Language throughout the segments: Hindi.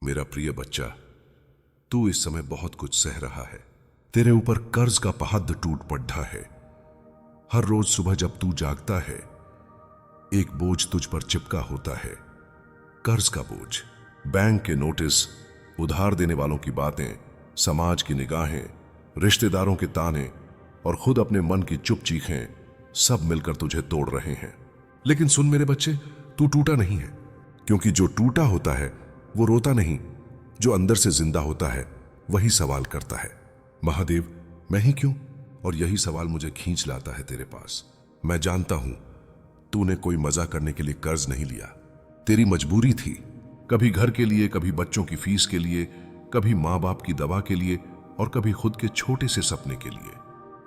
मेरा प्रिय बच्चा, तू इस समय बहुत कुछ सह रहा है। तेरे ऊपर कर्ज का पहाड़ टूट पड़ा है। हर रोज सुबह जब तू जागता है, एक बोझ तुझ पर चिपका होता है। कर्ज का बोझ, बैंक के नोटिस, उधार देने वालों की बातें, समाज की निगाहें, रिश्तेदारों के ताने और खुद अपने मन की चुप चीखें, सब मिलकर तुझे तोड़ रहे हैं। लेकिन सुन मेरे बच्चे, तू टूटा नहीं है, क्योंकि जो टूटा होता है वो रोता नहीं। जो अंदर से जिंदा होता है वही सवाल करता है, महादेव मैं ही क्यों? और यही सवाल मुझे खींच लाता है तेरे पास। मैं जानता हूं तूने कोई मजा करने के लिए कर्ज नहीं लिया। तेरी मजबूरी थी, कभी घर के लिए, कभी बच्चों की फीस के लिए, कभी माँ बाप की दवा के लिए और कभी खुद के छोटे से सपने के लिए।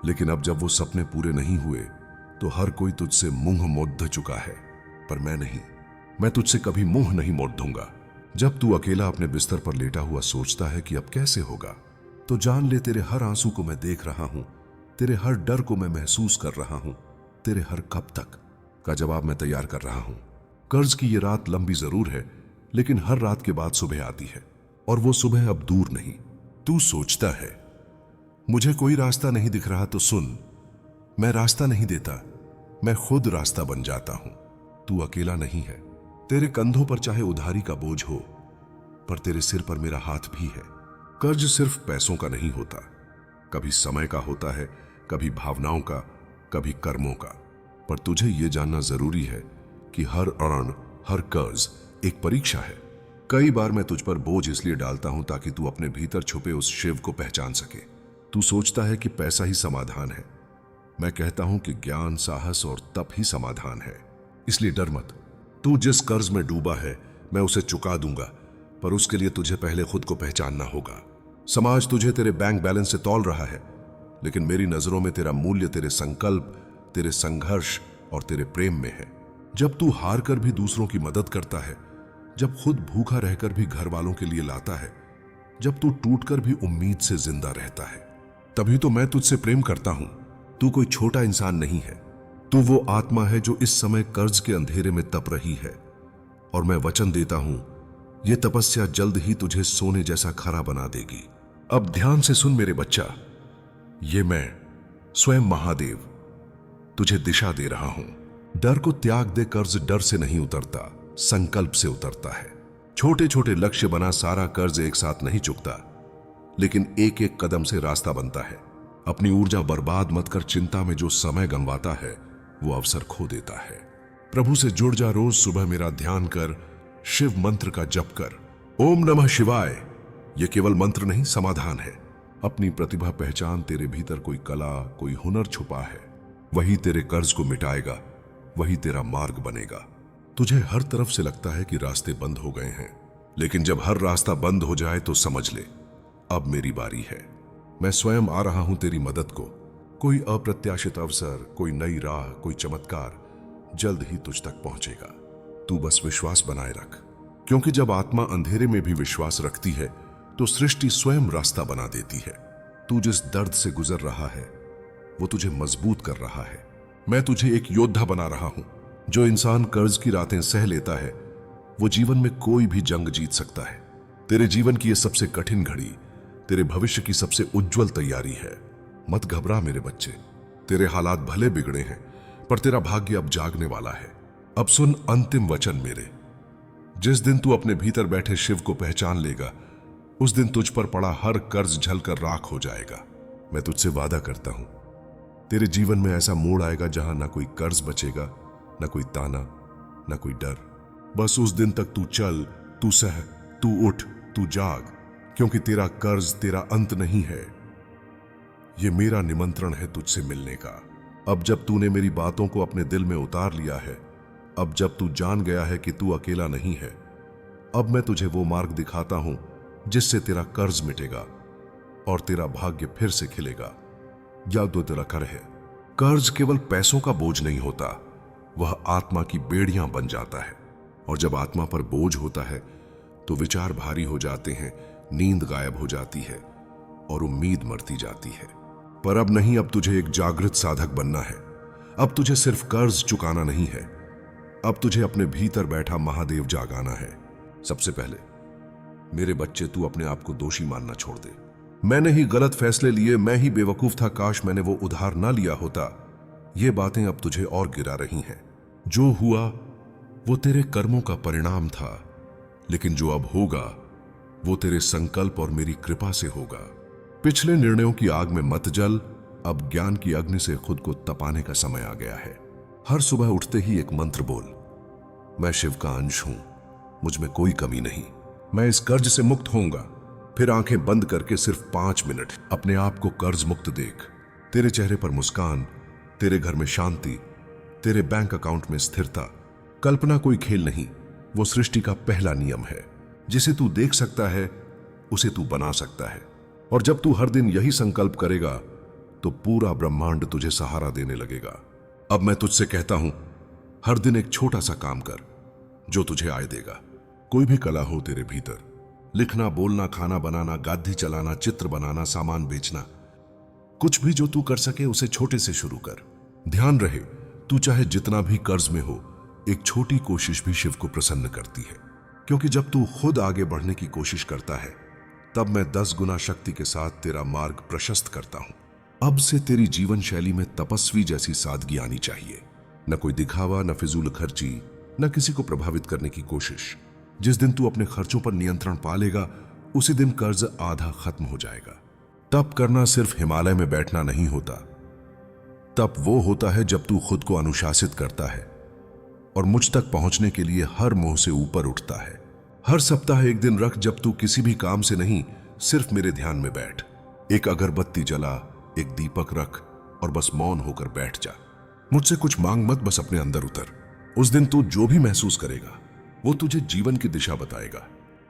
लेकिन अब जब वो सपने पूरे नहीं हुए तो हर कोई तुझसे मुंह मोड़ चुका है, पर मैं नहीं। मैं तुझसे कभी मुंह नहीं मोड़ दूंगा। जब तू अकेला अपने बिस्तर पर लेटा हुआ सोचता है कि अब कैसे होगा, तो जान ले तेरे हर आंसू को मैं देख रहा हूं, तेरे हर डर को मैं महसूस कर रहा हूं, तेरे हर कब तक का जवाब मैं तैयार कर रहा हूं। कर्ज की ये रात लंबी जरूर है, लेकिन हर रात के बाद सुबह आती है, और वो सुबह अब दूर नहीं। तू सोचता है मुझे कोई रास्ता नहीं दिख रहा, तो सुन, मैं रास्ता नहीं देता, मैं खुद रास्ता बन जाता हूं। तू अकेला नहीं है। तेरे कंधों पर चाहे उधारी का बोझ हो, पर तेरे सिर पर मेरा हाथ भी है। कर्ज सिर्फ पैसों का नहीं होता, कभी समय का होता है, कभी भावनाओं का, कभी कर्मों का। पर तुझे यह जानना जरूरी है कि हर ऋण, हर कर्ज एक परीक्षा है। कई बार मैं तुझ पर बोझ इसलिए डालता हूं ताकि तू अपने भीतर छुपे उस शिव को पहचान सके। तू सोचता है कि पैसा ही समाधान है। मैं कहता हूं कि ज्ञान, साहस और तप ही समाधान है। इसलिए डर मत। तू जिस कर्ज में डूबा है मैं उसे चुका दूंगा, पर उसके लिए तुझे पहले खुद को पहचानना होगा। समाज तुझे तेरे बैंक बैलेंस से तौल रहा है, लेकिन मेरी नजरों में तेरा मूल्य तेरे संकल्प, तेरे संघर्ष और तेरे प्रेम में है। जब तू हार कर भी दूसरों की मदद करता है, जब खुद भूखा रहकर भी घर वालों के लिए लाता है, जब तू टूटकर भी उम्मीद से जिंदा रहता है, तभी तो मैं तुझसे प्रेम करता हूं। तू कोई छोटा इंसान नहीं है, तू वो आत्मा है जो इस समय कर्ज के अंधेरे में तप रही है। और मैं वचन देता हूं, यह तपस्या जल्द ही तुझे सोने जैसा खरा बना देगी। अब ध्यान से सुन मेरे बच्चा, ये मैं स्वयं महादेव तुझे दिशा दे रहा हूं। डर को त्याग दे। कर्ज डर से नहीं उतरता, संकल्प से उतरता है। छोटे छोटे लक्ष्य बना, सारा कर्ज एक साथ नहीं चुकता, लेकिन एक एक कदम से रास्ता बनता है। अपनी ऊर्जा बर्बाद मत कर। चिंता में जो समय गंवाता है वो अवसर खो देता है। प्रभु से जुड़ जा। रोज सुबह मेरा ध्यान कर, शिव मंत्र का जप कर। ओम नमः शिवाय ये केवल मंत्र नहीं, समाधान है। अपनी प्रतिभा पहचान। तेरे भीतर कोई कला, कोई हुनर छुपा है, वही तेरे कर्ज को मिटाएगा, वही तेरा मार्ग बनेगा। तुझे हर तरफ से लगता है कि रास्ते बंद हो गए हैं, लेकिन जब हर रास्ता बंद हो जाए तो समझ ले अब मेरी बारी है। मैं स्वयं आ रहा हूं तेरी मदद को। कोई अप्रत्याशित अवसर, कोई नई राह, कोई चमत्कार जल्द ही तुझ तक पहुंचेगा। तू बस विश्वास बनाए रख, क्योंकि जब आत्मा अंधेरे में भी विश्वास रखती है तो सृष्टि स्वयं रास्ता बना देती है। तू जिस दर्द से गुजर रहा है वो तुझे मजबूत कर रहा है। मैं तुझे एक योद्धा बना रहा हूं। जो इंसान कर्ज की रातें सह लेता है वो जीवन में कोई भी जंग जीत सकता है। तेरे जीवन की यह सबसे कठिन घड़ी तेरे भविष्य की सबसे उज्जवल तैयारी है। मत घबरा मेरे बच्चे। तेरे हालात भले बिगड़े हैं, पर तेरा भाग्य अब जागने वाला है। अब सुन अंतिम वचन मेरे। जिस दिन तू अपने भीतर बैठे शिव को पहचान लेगा, उस दिन तुझ पर पड़ा हर कर्ज झलकर राख हो जाएगा। मैं तुझसे वादा करता हूं, तेरे जीवन में ऐसा मोड़ आएगा जहां ना कोई कर्ज बचेगा, ना कोई ताना, ना कोई डर। बस उस दिन तक तू चल, तू सह, तू उठ, तू जाग, क्योंकि तेरा कर्ज तेरा अंत नहीं है। यह मेरा निमंत्रण है तुझसे मिलने का। अब जब तूने मेरी बातों को अपने दिल में उतार लिया है, अब जब तू जान गया है कि तू अकेला नहीं है, अब मैं तुझे वो मार्ग दिखाता हूं जिससे तेरा कर्ज मिटेगा और तेरा भाग्य फिर से खिलेगा। याद तो तेरा कर है, कर्ज केवल पैसों का बोझ नहीं होता, वह आत्मा की बेड़ियां बन जाता है। और जब आत्मा पर बोझ होता है तो विचार भारी हो जाते हैं, नींद गायब हो जाती है और उम्मीद मरती जाती है। पर अब नहीं, अब तुझे एक जागृत साधक बनना है। अब तुझे सिर्फ कर्ज चुकाना नहीं है, अब तुझे अपने भीतर बैठा महादेव जागाना है। सबसे पहले मेरे बच्चे, तू अपने आप को दोषी मानना छोड़ दे। मैंने ही गलत फैसले लिए, मैं ही बेवकूफ था, काश मैंने वो उधार ना लिया होता। ये बातें अब तुझे और गिरा रही हैं। जो हुआ वो तेरे कर्मों का परिणाम था, लेकिन जो अब होगा वो तेरे संकल्प और मेरी कृपा से होगा। पिछले निर्णयों की आग में मत जल, अब ज्ञान की अग्नि से खुद को तपाने का समय आ गया है। हर सुबह उठते ही एक मंत्र बोल, मैं शिव का अंश हूं, मुझ में कोई कमी नहीं, मैं इस कर्ज से मुक्त होऊंगा। फिर आंखें बंद करके सिर्फ 5 मिनट अपने आप को कर्ज मुक्त देख। तेरे चेहरे पर मुस्कान, तेरे घर में शांति, तेरे बैंक अकाउंट में स्थिरता। कल्पना कोई खेल नहीं, वो सृष्टि का पहला नियम है। जिसे तू देख सकता है उसे तू बना सकता है। और जब तू हर दिन यही संकल्प करेगा तो पूरा ब्रह्मांड तुझे सहारा देने लगेगा। अब मैं तुझसे कहता हूं, हर दिन एक छोटा सा काम कर जो तुझे आय देगा। कोई भी कला हो तेरे भीतर, लिखना, बोलना, खाना बनाना, गादी चलाना, चित्र बनाना, सामान बेचना, कुछ भी जो तू कर सके उसे छोटे से शुरू कर। ध्यान रहे, तू चाहे जितना भी कर्ज में हो, एक छोटी कोशिश भी शिव को प्रसन्न करती है। क्योंकि जब तू खुद आगे बढ़ने की कोशिश करता है तब मैं 10 गुना शक्ति के साथ तेरा मार्ग प्रशस्त करता हूं। अब से तेरी जीवन शैली में तपस्वी जैसी सादगी आनी चाहिए। न कोई दिखावा, न फिजूल खर्ची, न किसी को प्रभावित करने की कोशिश। जिस दिन तू अपने खर्चों पर नियंत्रण पा लेगा उसी दिन कर्ज आधा खत्म हो जाएगा। तप करना सिर्फ हिमालय में बैठना नहीं होता। तप वो होता है जब तू खुद को अनुशासित करता है और मुझ तक पहुंचने के लिए हर मोह से ऊपर उठता है। हर सप्ताह एक दिन रख जब तू किसी भी काम से नहीं, सिर्फ मेरे ध्यान में बैठ। एक अगरबत्ती जला, एक दीपक रख और बस मौन होकर बैठ जा। मुझसे कुछ मांग मत, बस अपने अंदर उतर। उस दिन तू जो भी महसूस करेगा वो तुझे जीवन की दिशा बताएगा।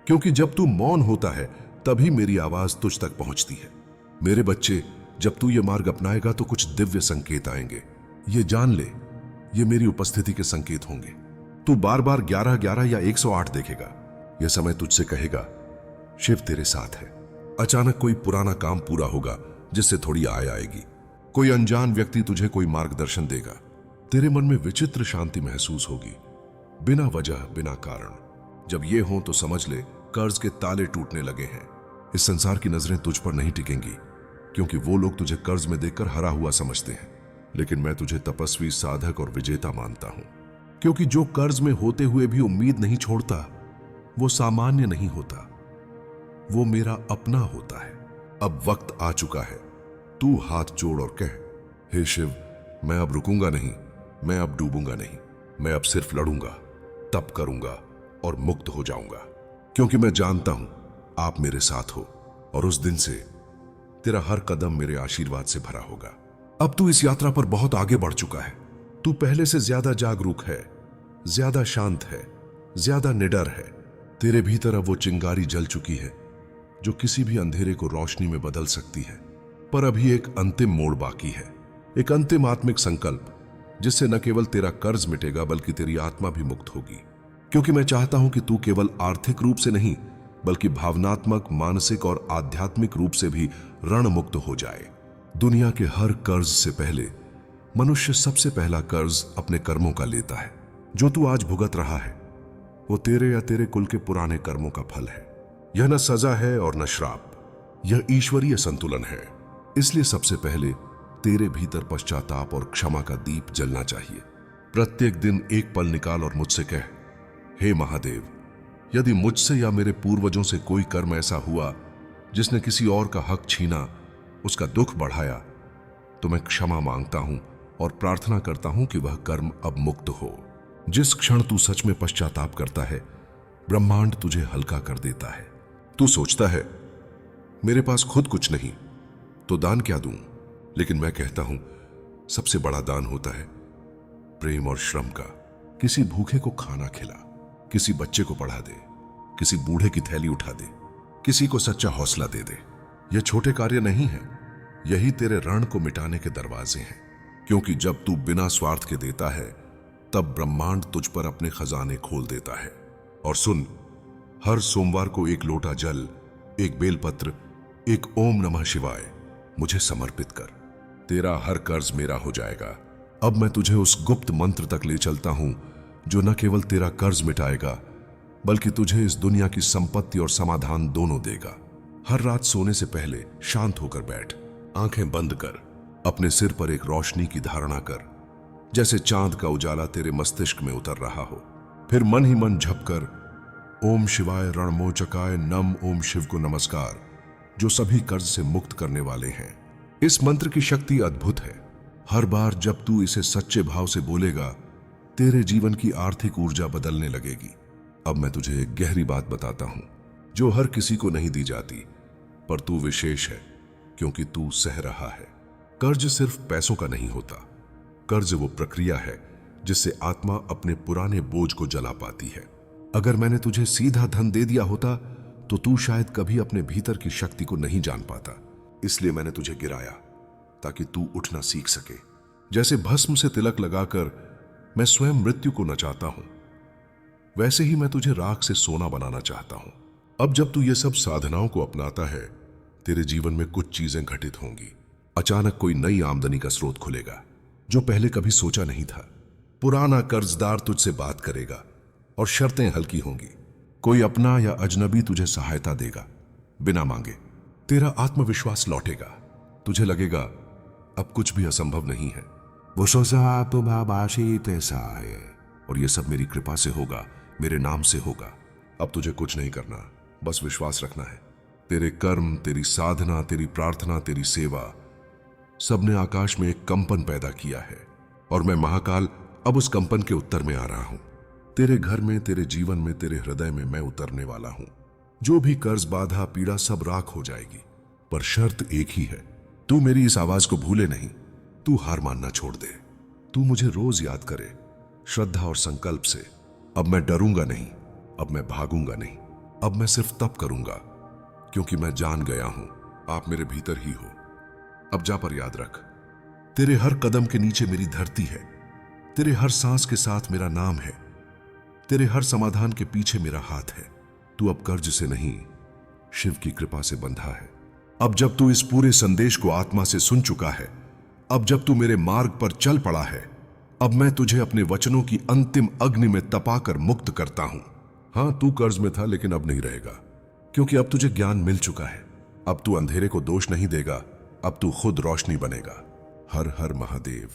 क्योंकि जब तू मौन होता है तभी मेरी आवाज तुझ तक पहुंचती है। मेरे बच्चे, जब तू ये मार्ग अपनाएगा तो कुछ दिव्य संकेत आएंगे। ये जान ले, ये मेरी उपस्थिति के संकेत होंगे। तू बार बार 11-11 या 108 देखेगा। यह समय तुझसे कहेगा, शिव तेरे साथ है। अचानक कोई पुराना काम पूरा होगा जिससे थोड़ी आय आएगी। कोई अनजान व्यक्ति तुझे कोई मार्गदर्शन देगा। तेरे मन में विचित्र शांति महसूस होगी, बिना वजह, बिना कारण। जब ये हो तो समझ ले कर्ज के ताले टूटने लगे हैं। इस संसार की नजरें तुझ पर नहीं टिकेंगी, क्योंकि वो लोग तुझे कर्ज में देखकर हरा हुआ समझते हैं। लेकिन मैं तुझे तपस्वी, साधक और विजेता मानता हूं। क्योंकि जो कर्ज में होते हुए भी उम्मीद नहीं छोड़ता वो सामान्य नहीं होता, वो मेरा अपना होता है। अब वक्त आ चुका है, तू हाथ जोड़ और कह, हे शिव, मैं अब रुकूंगा नहीं, मैं अब डूबूंगा नहीं, मैं अब सिर्फ लड़ूंगा, तप करूंगा और मुक्त हो जाऊंगा। क्योंकि मैं जानता हूं आप मेरे साथ हो और उस दिन से तेरा हर कदम मेरे आशीर्वाद से भरा होगा। अब तू इस यात्रा पर बहुत आगे बढ़ चुका है। तू पहले से ज्यादा जागरूक है, ज्यादा शांत है, ज्यादा निडर है। तेरे भीतर अब वो चिंगारी जल चुकी है जो किसी भी अंधेरे को रोशनी में बदल सकती है। पर अभी एक अंतिम मोड़ बाकी है, एक अंतिम आत्मिक संकल्प, जिससे न केवल तेरा कर्ज मिटेगा बल्कि तेरी आत्मा भी मुक्त होगी। क्योंकि मैं चाहता हूं कि तू केवल आर्थिक रूप से नहीं बल्कि भावनात्मक, मानसिक और आध्यात्मिक रूप से भी ऋण मुक्त हो जाए। दुनिया के हर कर्ज से पहले मनुष्य सबसे पहला कर्ज अपने कर्मों का लेता है। जो तू आज भुगत रहा है वो तेरे या तेरे कुल के पुराने कर्मों का फल है। यह न सजा है और न श्राप, यह ईश्वरीय संतुलन है। इसलिए सबसे पहले तेरे भीतर पश्चाताप और क्षमा का दीप जलना चाहिए। प्रत्येक दिन एक पल निकाल और मुझसे कह, हे महादेव, यदि मुझसे या मेरे पूर्वजों से कोई कर्म ऐसा हुआ जिसने किसी और का हक छीना, उसका दुख बढ़ाया, तो मैं क्षमा मांगता हूं और प्रार्थना करता हूं कि वह कर्म अब मुक्त हो। जिस क्षण तू सच में पश्चाताप करता है, ब्रह्मांड तुझे हल्का कर देता है। तू सोचता है, मेरे पास खुद कुछ नहीं तो दान क्या दूं? लेकिन मैं कहता हूं, सबसे बड़ा दान होता है प्रेम और श्रम का। किसी भूखे को खाना खिला, किसी बच्चे को पढ़ा दे, किसी बूढ़े की थैली उठा दे, किसी को सच्चा हौसला दे दे। यह छोटे कार्य नहीं है, यही तेरे ऋण को मिटाने के दरवाजे हैं। क्योंकि जब तू बिना स्वार्थ के देता है तब ब्रह्मांड तुझ पर अपने खजाने खोल देता है। और सुन, हर सोमवार को एक लोटा जल, एक बेलपत्र, एक ओम नमः शिवाय मुझे समर्पित कर। तेरा हर कर्ज मेरा हो जाएगा। अब मैं तुझे उस गुप्त मंत्र तक ले चलता हूं जो न केवल तेरा कर्ज मिटाएगा बल्कि तुझे इस दुनिया की संपत्ति और समाधान दोनों देगा। हर रात सोने से पहले शांत होकर बैठ, आंखें बंद कर, अपने सिर पर एक रोशनी की धारणा कर, जैसे चांद का उजाला तेरे मस्तिष्क में उतर रहा हो। फिर मन ही मन झपकर ओम शिवाय रणमोचकाय नम ओम शिव को नमस्कार, जो सभी कर्ज से मुक्त करने वाले हैं। इस मंत्र की शक्ति अद्भुत है। हर बार जब तू इसे सच्चे भाव से बोलेगा, तेरे जीवन की आर्थिक ऊर्जा बदलने लगेगी। अब मैं तुझे एक गहरी बात बताता हूं, जो हर किसी को नहीं दी जाती, पर तू विशेष है क्योंकि तू सह रहा है। कर्ज सिर्फ पैसों का नहीं होता। कर्ज वो प्रक्रिया है जिससे आत्मा अपने पुराने बोझ को जला पाती है। अगर मैंने तुझे सीधा धन दे दिया होता तो तू शायद कभी अपने भीतर की शक्ति को नहीं जान पाता। इसलिए मैंने तुझे गिराया ताकि तू उठना सीख सके। जैसे भस्म से तिलक लगाकर मैं स्वयं मृत्यु को नचाता हूं, वैसे ही मैं तुझे राख से सोना बनाना चाहता हूं। अब जब तू ये सब साधनाओं को अपनाता है, तेरे जीवन में कुछ चीजें घटित होंगी। अचानक कोई नई आमदनी का स्रोत खुलेगा जो पहले कभी सोचा नहीं था। पुराना कर्जदार तुझसे बात करेगा और शर्तें हल्की होंगी। कोई अपना या अजनबी तुझे सहायता देगा बिना मांगे। तेरा आत्मविश्वास लौटेगा। तुझे लगेगा अब कुछ भी असंभव नहीं है। वो सोचा तुम्हारी तैसा है और ये सब मेरी कृपा से होगा, मेरे नाम से होगा। अब तुझे कुछ नहीं करना, बस विश्वास रखना है। तेरे कर्म, तेरी साधना, तेरी प्रार्थना, तेरी सेवा, सबने आकाश में एक कंपन पैदा किया है और मैं महाकाल अब उस कंपन के उत्तर में आ रहा हूं। तेरे घर में, तेरे जीवन में, तेरे हृदय में मैं उतरने वाला हूं। जो भी कर्ज, बाधा, पीड़ा सब राख हो जाएगी, पर शर्त एक ही है, तू मेरी इस आवाज को भूले नहीं। तू हार मानना छोड़ दे। तू मुझे रोज याद करे, श्रद्धा और संकल्प से। अब मैं डरूंगा नहीं, अब मैं भागूंगा नहीं, अब मैं सिर्फ तप करूंगा, क्योंकि मैं जान गया हूं आप मेरे भीतर ही हो। अब जा पर याद रख, तेरे हर कदम के नीचे मेरी धरती है, तेरे हर सांस के साथ मेरा नाम है, तेरे हर समाधान के पीछे मेरा हाथ है। तू अब कर्ज से नहीं, शिव की कृपा से बंधा है। अब जब तू इस पूरे संदेश को आत्मा से सुन चुका है, अब जब तू मेरे मार्ग पर चल पड़ा है, अब मैं तुझे अपने वचनों की अंतिम अग्नि में तपाकर मुक्त करता हूं। हां, तू कर्ज में था लेकिन अब नहीं रहेगा, क्योंकि अब तुझे ज्ञान मिल चुका है। अब तू अंधेरे को दोष नहीं देगा, अब तू खुद रोशनी बनेगा। हर हर महादेव।